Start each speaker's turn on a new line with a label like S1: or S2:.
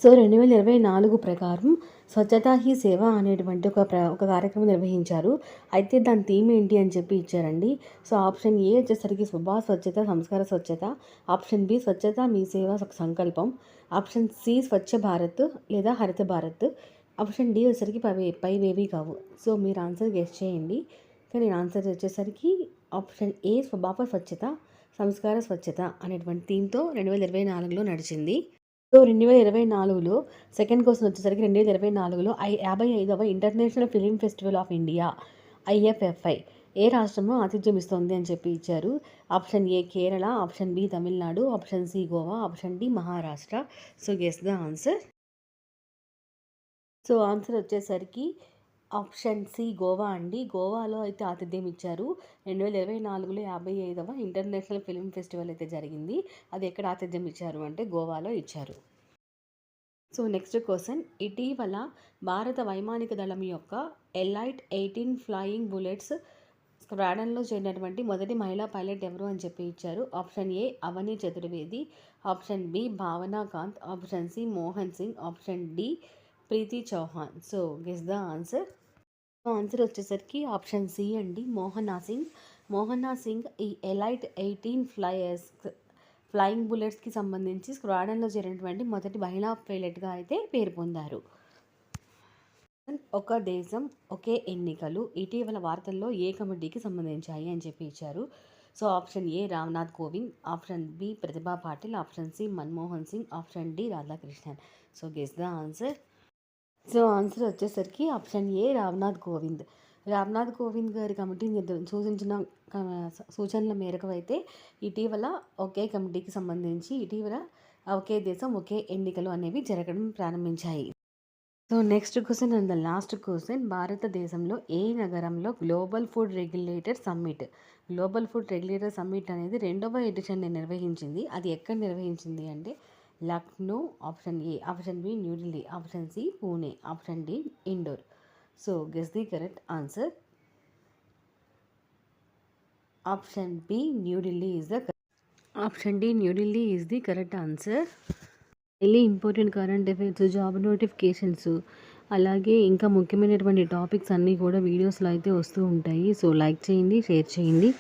S1: So 2024 ప్రకారం స్వచ్ఛతా he సేవ అనేటువంటి ఒక కార్యక్రమం నిర్వహించారు. అయితే దాని థీమ్ ఏంటి అని చెప్పి ఇచ్చారండి. సో ఆప్షన్ ఏ వచ్చేసరికి స్వభావ స్వచ్ఛత, సంస్కార స్వచ్ఛత. ఆప్షన్ బి స్వచ్ఛత మీ సేవ సంకల్పం. ఆప్షన్ సి స్వచ్ఛ భారత్ లేదా హరిత భారత్. ఆప్షన్ డి వచ్చేసరికి పైవేవి కావు. సో మీరు ఆన్సర్ గెస్ చేయండి. కానీ ఆన్సర్ వచ్చేసరికి ఆప్షన్ ఏ స్వభావ స్వచ్ఛత, సంస్కార స్వచ్ఛత అనేటువంటి థీమ్తో 2024లో నడిచింది. సో 2024లో సెకండ్ క్వశ్చన్ వచ్చేసరికి 2024లో 55వ international film festival of India IFFI ఏ రాష్ట్రంలో ఆతిథ్యం ఇస్తోంది అని చెప్పి ఇచ్చారు. Option A Kerala, option B Tamil Nadu, option C Goa, option D Maharashtra. So guess the answer. So answer వచ్చేసరికి ఆప్షన్ సి గోవా అండి. గోవాలో అయితే ఆతిథ్యం ఇచ్చారు. 2024లో 55వ ఇంటర్నేషనల్ ఫిల్మ్ ఫెస్టివల్ అయితే జరిగింది. అది ఎక్కడ ఆతిథ్యం ఇచ్చారు అంటే గోవాలో ఇచ్చారు. సో నెక్స్ట్ క్వశ్చన్, ఇటీవల భారత వైమానిక దళం యొక్క ఎలైట్ 18 ఫ్లయింగ్ బుల్లెట్స్ స్క్వాడ్రన్లో చేరినటువంటి మొదటి మహిళా పైలట్ ఎవరు అని చెప్పి ఇచ్చారు. Option A Avani Chaturvedi, option B Bhavana Kant, option C Mohan Singh, option D Preeti Chauhan. So guess the answer. Answer వచ్చేసరికి ఆప్షన్ సి అండి, మోహనా సింగ్. మోహనా సింగ్ ఈ ఎలైట్ 18 ఫ్లయింగ్ బుల్లెట్స్కి సంబంధించి స్క్వాడ్రన్లో చేరినటువంటి మొదటి మహిళా పైలట్గా అయితే పేరు పొందారు. ఒక దేశం ఒకే ఎన్నికలు ఇటీవల వార్తల్లో ఏ కమిటీకి సంబంధించాయి అని చెప్పి ఇచ్చారు. So option A Ramnath Kovind, option B Pratibha Patil, option C Manmohan Singh, option D Radhakrishnan. So guess the answer. So answer వచ్చేసరికి ఆప్షన్ ఏ రామ్నాథ్ కోవింద్. రామ్నాథ్ కోవింద్ గారి కమిటీ సూచించిన సూచనల మేరకు అయితే ఇటీవల ఒకే కమిటీకి సంబంధించి ఇటీవల ఒకే దేశం ఒకే ఎన్నికలు అనేవి జరగడం ప్రారంభించాయి. So next question and the last question, భారతదేశంలో ఏ నగరంలో గ్లోబల్ ఫుడ్ రెగ్యులేటర్ సమ్మిట్ అనేది 2వ ఎడిషన్ని నిర్వహించింది. అది ఎక్కడ నిర్వహించింది అంటే Lucknow. Option A, option B New Delhi, option C Pune, option D Indore. So guess the correct answer. Option B New Delhi is the option D New Delhi is the correct answer. Daily important current affairs, job notifications, అలాగే ఇంకా ముఖ్యమైనటువంటి టాపిక్స్ అన్నీ కూడా వీడియోస్లో అయితే వస్తూ ఉంటాయి. సో లైక్ చేయండి, షేర్ చేయండి.